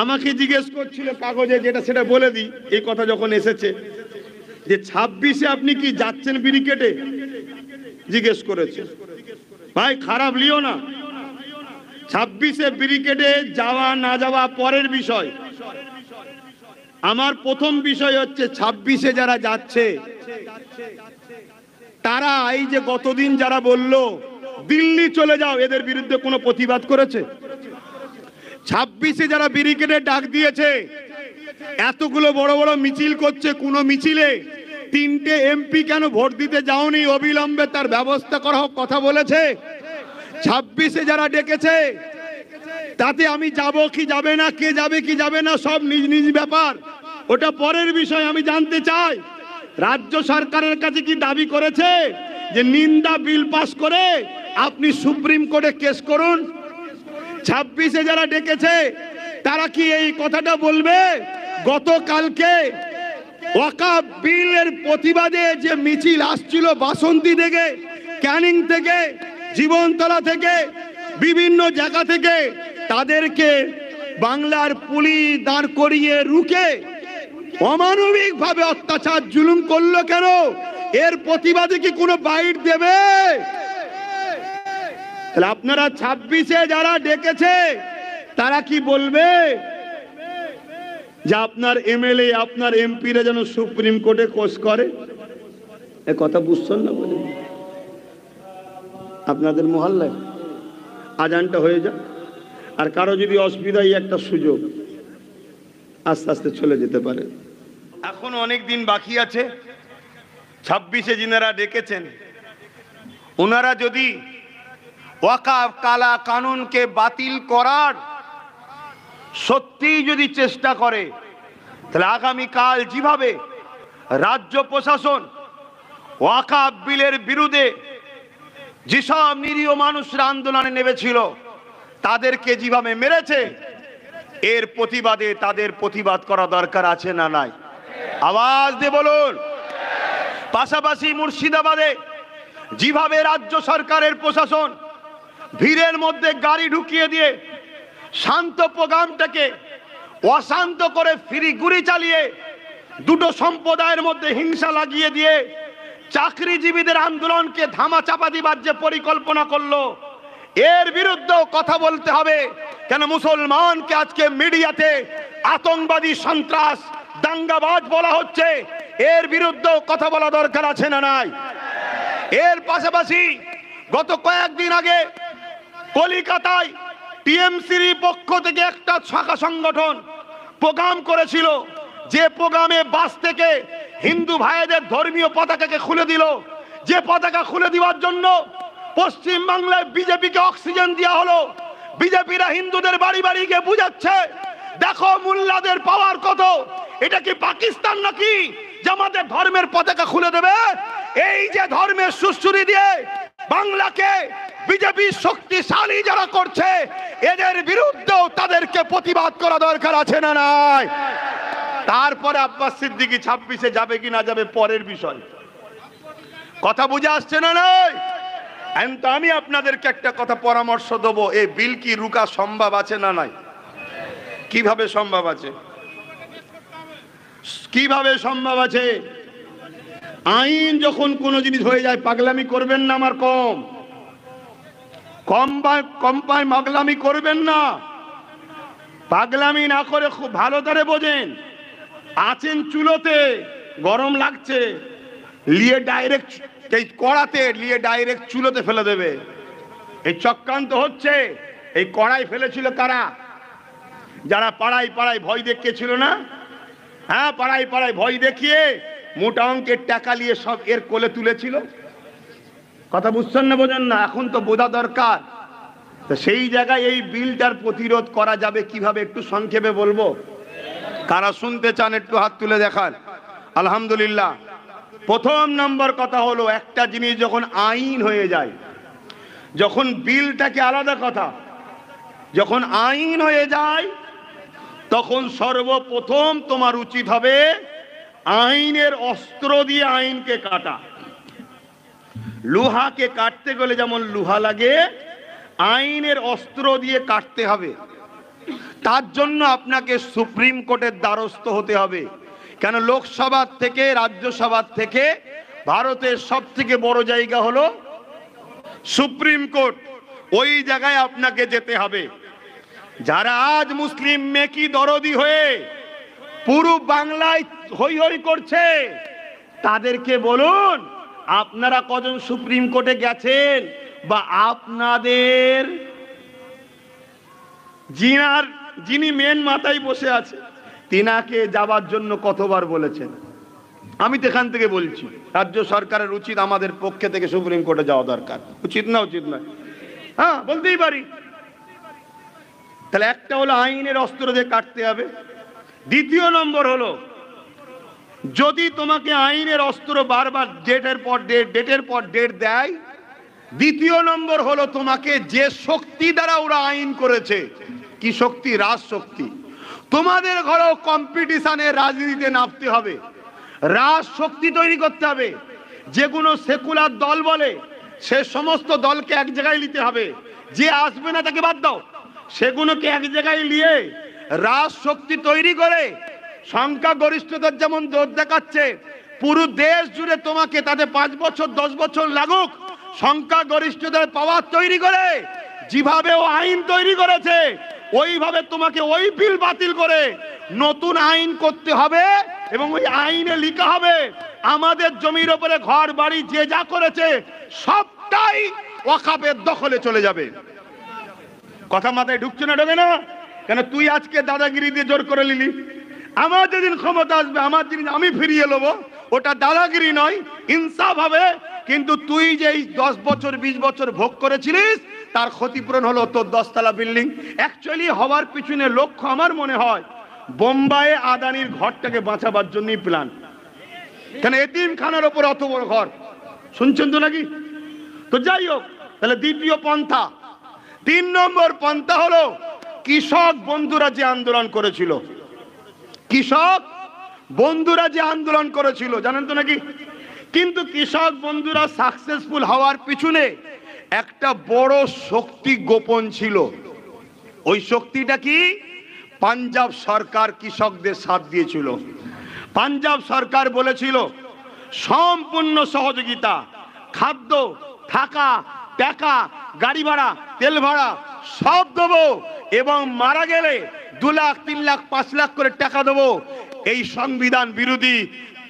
আমাকে জিজ্ঞেস করছিল কাগজে, যেটা সেটা বলে দিই, এই কথা যখন এসেছে যে 26-এ আপনি কি যাচ্ছেন ব্যারিকেডে, জিজ্ঞেস করেছে। ভাই খারাপ লিও না, 26-এ ব্যারিকেডে যাওয়া না যাওয়া পরের বিষয়। আমার প্রথম বিষয় হচ্ছে 26-এ যারা যাচ্ছে তারা এই যে গতদিন যারা বলল দিল্লি চলে যাও, এদের বিরুদ্ধে কোনো প্রতিবাদ করেছে? 26-এ যারা ব্যারিকেডে ডাক দিয়েছে, এতগুলো বড় বড় মিছিল করছে, কোনো মিছিলে 3টে এমপি কেন ভোট দিতে যাওনি, অবিলম্বে তার ব্যবস্থা করা হোক, কথা বলেছে? 26-এ যারা ডেকেছে তাতে আমি যাব কি যাবে না, কে যাবে কি যাবে না, সব নিজ নিজ ব্যাপার, ওটা পরের বিষয়। আমি জানতে চাই রাজ্য সরকারের কাছে কি দাবি করেছে যে নিন্দা বিল পাস করে আপনি সুপ্রিম কোর্টে কেস করুন? 26-এ যারা ডেকেছে তারা কি এই কথাটা বলবে? গতকালকে ওয়াকফ বিলের প্রতিবাদে যে মিছিল আসছিল বাসন্তী থেকে, ক্যানিং থেকে, জীবনতলা থেকে, বিভিন্ন জায়গা থেকে, তাদেরকে বাংলার পুলিশ দাঁড় করিয়ে রুখে অমানবিক ভাবে অত্যাচার জুলুম করলো কেন? এর প্রতিবাদে কি কোনো বাইট দেবে? তাহলে আপনারা 26-এ যারা ডেকেছে তারা কি বলবে যে আপনার এমএলএ আপনার এমপিরা যেন সুপ্রিম কোর্টে কেস করে? এ কথা বুঝছেন না? বলে আপনাদের মহল্লায় আজানটা হয়ে যাক, আর কারো যদি অসুবিধা, এই একটা সুযোগ, আস্তে আস্তে চলে যেতে পারে। এখন অনেক দিন বাকি আছে। 26-এ যিনারা ডেকেছেন ওনারা যদি ওয়াকফ কালা কানুনকে বাতিল করার সত্যি যদি চেষ্টা করে, তাহলে আগামীকাল যেভাবে রাজ্য প্রশাসন ওয়াকফ বিলের বিরুদ্ধে যেসব নিরীহ মানুষরা আন্দোলনে নেমেছিল তাদেরকে যেভাবে মেরেছে, এর প্রতিবাদে তাদের প্রতিবাদ করা দরকার আছে না নাই? আওয়াজ দিয়ে বলুন। পাশাপাশি মুর্শিদাবাদে যেভাবে রাজ্য সরকারের প্রশাসন ভিড়ের মধ্যে গাড়ি ঢুকিয়ে দিয়ে শান্ত প্রোগ্রামটাকে অশান্ত করে ফিরি গুলি চালিয়ে দুটো সম্প্রদায়ের মধ্যে হিংসা লাগিয়ে দিয়ে চাকরিজীবীদের আন্দোলনকে ধামা চাপা দিবার যে পরিকল্পনা করলো, এর বিরুদ্ধেও কথা বলতে হবে। কেন মুসলমানকে আজকে মিডিয়াতে আতঙ্কবাদী, সন্ত্রাস, দাঙ্গাবাজ বলা হচ্ছে, এর বিরুদ্ধেও কথা বলা দরকার আছে না নাই? এর পাশাপাশি গত কয়েকদিন আগে কলিকাতায় টিএমসির পক্ষ থেকে একটা শাখা সংগঠন প্রোগ্রাম করেছিল, যে প্রোগ্রামে বাস থেকে হিন্দু ভাইদের ধর্মীয় পতাকাকে খুলে দিল। যে পতাকা খুলে দেওয়ার জন্য পশ্চিম বাংলায় বিজেপিকে অক্সিজেন দেওয়া হলো। বিজেপিরা হিন্দুদের বাড়ি বাড়ি গিয়ে বুঝাচ্ছে, দেখো মোল্লাদের পাওয়ার কত, এটা কি পাকিস্তান নাকি যে আমাদের ধর্মের পতাকা খুলে দেবে? এই যে ধর্মের সুশ্রুতি দিয়ে বাংলাকে বিজেপি শক্তিশালী যারা করছে, এদের বিরুদ্ধেও তাদেরকে প্রতিবাদ করা দরকার আছে না নাই? তারপরে আব্বাস সিদ্দিকী 26-এ যাবে কি না যাবে পরের বিষয়। কথা বুঝে আসছে না নাই? আমি আপনাদেরকে একটা কথা পরামর্শ দেবো, এই বিল কি রুকা সম্ভব আছে না নাই? কিভাবে সম্ভব আছে? কিভাবে সম্ভব আছে? আইন যখন কোন জিনিস হয়ে যায়, পাগলামি করবেন না। আমার কম পাগলামি করবেন না। পাগলামি না করে খুব ভালো করে বোঝেন। আছেন চুলোতে, গরম লাগছে, লিয়ে ডাইরেক্ট এই কড়াতে লিয়ে ডাইরেক্ট চুলোতে ফেলে দেবে। এই চক্রান্ত হচ্ছে। এই কড়াই ফেলেছিল কারা? যারা পাড়ায় পাড়ায় ভয় দেখিয়েছিল না? হ্যাঁ, পাড়ায় পাড়ায় ভয় দেখিয়ে মোটা অঙ্কের টাকা নিয়ে সব এর কোলে তুলেছিল। কথা বুঝছেন না? বোঝেন না? এখন তো বোঝা দরকার। তো সেই জায়গায় এই বিলটার প্রতিরোধ করা যাবে কিভাবে একটু সংক্ষেপে বলবো। কারা শুনতে চান একটু হাত তুলে দেখান। আলহামদুলিল্লাহ। প্রথম নম্বর কথা হলো, একটা জিনিস যখন আইন হয়ে যায়, যখন বিলটাকে আলাদা কথা, যখন আইন হয়ে যায় তখন সর্বপ্রথম তোমার উচিত হবে আইনের অস্ত্র দিয়ে আইনকে কাটা। লোহাকে কাটতে গেলে যেমন লোহা লাগে, আইনের অস্ত্র দিয়ে কাটতে হবে। তার জন্য আপনাকে সুপ্রিম কোর্টের দ্বারস্থ হতে হবে। কেন, লোকসভা থেকে রাজ্যসভা থেকে ভারতের সব থেকে বড় জায়গা হলো সুপ্রিম কোর্ট। ওই জায়গায় আপনাকে যেতে হবে। যারা আজ মুসলিম মেকি দরদি হয়ে পুরো বাংলায় হই হই করছে, তাদেরকে বলুন আপনারা কজন সুপ্রিম কোর্টে গেছেন, বা আপনাদের যিনি মেন মাথায় বসে আছে তিনাকে যাবার জন্য কতবার বলেছেন। আমি তো এখান থেকে বলছি রাজ্য সরকারের উচিত আমাদের পক্ষে থেকে সুপ্রিম কোর্টে যাওয়া দরকার। উচিত না? উচিত নয়? হ্যাঁ, বলতেই পারি। তাহলে একটা হলো আইনের অস্ত্র দিয়ে কাটতে হবে। দ্বিতীয় নম্বর হলো, যদি তোমাকে আইনের অস্ত্র বারবার ডেটের পর ডেট দেয়, দ্বিতীয় নম্বর হলো তোমাকে যে শক্তি দ্বারা ওরা আইন করেছে, কি শক্তি? রাজশক্তি। তোমাদের ঘরেও কম্পিটিশনে রাজনীতিতে নামতে হবে, রাজশক্তি তৈরি করতে হবে। যেগুলো সেকুলার দল বলে সে সমস্ত দলকে এক জায়গায় নিতে হবে, যে আসবে না তাকে বাদ দাও। সেগুলোকে এক জায়গায় নিয়ে রাজশক্তি তৈরি করে সংখ্যা গরিষ্ঠতার যেমন জোর দেখাচ্ছে, পুরো দেশ জুড়ে তোমাকে তাতে 5 বছর 10 বছর লাগুক, সংখ্যা গরিষ্ঠতার পাওয়ার তৈরি করে যেভাবে ও আইন তৈরি করেছে ওইভাবে তোমাকে ওই বিল বাতিল করে নতুন আইন করতে হবে। এবং ওই আইনে লেখা হবে আমাদের জমির উপরে ঘর বাড়ি যে যা করেছে সবটাই ওয়াকফের দখলে চলে যাবে। কথা মাথায় ঢুকছে না? ঢোকে না? কেন, তুই আজকে দাদাগিরি দিয়ে জোর করে নিলি। আমার যেদিন ক্ষমতা আসবে, আমার জিনিস আমি ফিরিয়ে নেবো, ওটা দাদাগিরি নয়, ইনসাফ হবে। কিন্তু তুই যে 10 বছর 20 বছর ভোগ করেছিলিস তার ক্ষতিপূরণ হলো তোর 10 তলা বিল্ডিং। অ্যাকচুয়ালি হওয়ার পিছনে লক্ষ্য আমার মনে হয় বোম্বাইয়ে আদানির ঘরটাকে বাঁচাবার জন্যই প্ল্যান। কেন, এতিমখানার ওপর অত বড় ঘর, শুনছেন তো নাকি? তো যাই হোক, তাহলে দ্বিতীয় পন্থা। 3 নম্বর পন্থা হলো কৃষক বন্ধুরা যে আন্দোলন করেছিল, কৃষক বন্ধুরা যে আন্দোলন করেছিল জানেন তো নাকি? কিন্তু কৃষক বন্ধুরা সাকসেসফুল হওয়ার পিছনে একটা বড় শক্তি গোপন ছিল। ওই শক্তিটা কি? পাঞ্জাব সরকার কৃষকদের সাথ দিয়েছিল। পাঞ্জাব সরকার বলেছিল সম্পূর্ণ সহযোগিতা, খাদ্য, থাকা, টাকা, গাড়ি ভাড়া, তেল ভাড়া সব দেবো, এবং মারা গেলে 2 লাখ 3 লাখ 5 লাখ করে টাকা দেবো। এই সংবিধান বিরোধী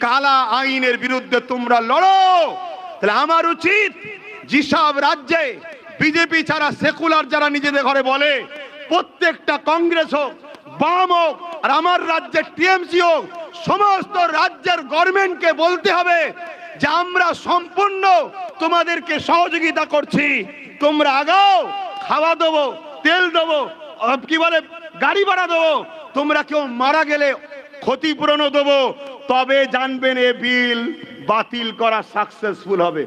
কালা আইনের বিরুদ্ধে তোমরা লড়ো। তাহলে আমার উচিত যেসব রাজ্যে বিজেপি ছাড়া সেকুলার যারা নিজেদের ঘরে বলে, প্রত্যেকটা কংগ্রেস হোক, বাম হোক, আর আমার রাজ্যের টিএমসি হোক, সমস্ত রাজ্যের গভর্নমেন্টকে বলতে হবে যে আমরা সম্পূর্ণ তোমাদেরকে সহযোগিতা করছি, তোমরা আগাও, খাওয়া দেবো, তেল দেবো, কি বলে গাড়ি ভাড়া দেবো, তোমরা কেউ মারা গেলে ক্ষতিপূরণও দেবো। তবে জানবেন এ বিল বাতিল করা সাকসেসফুল হবে।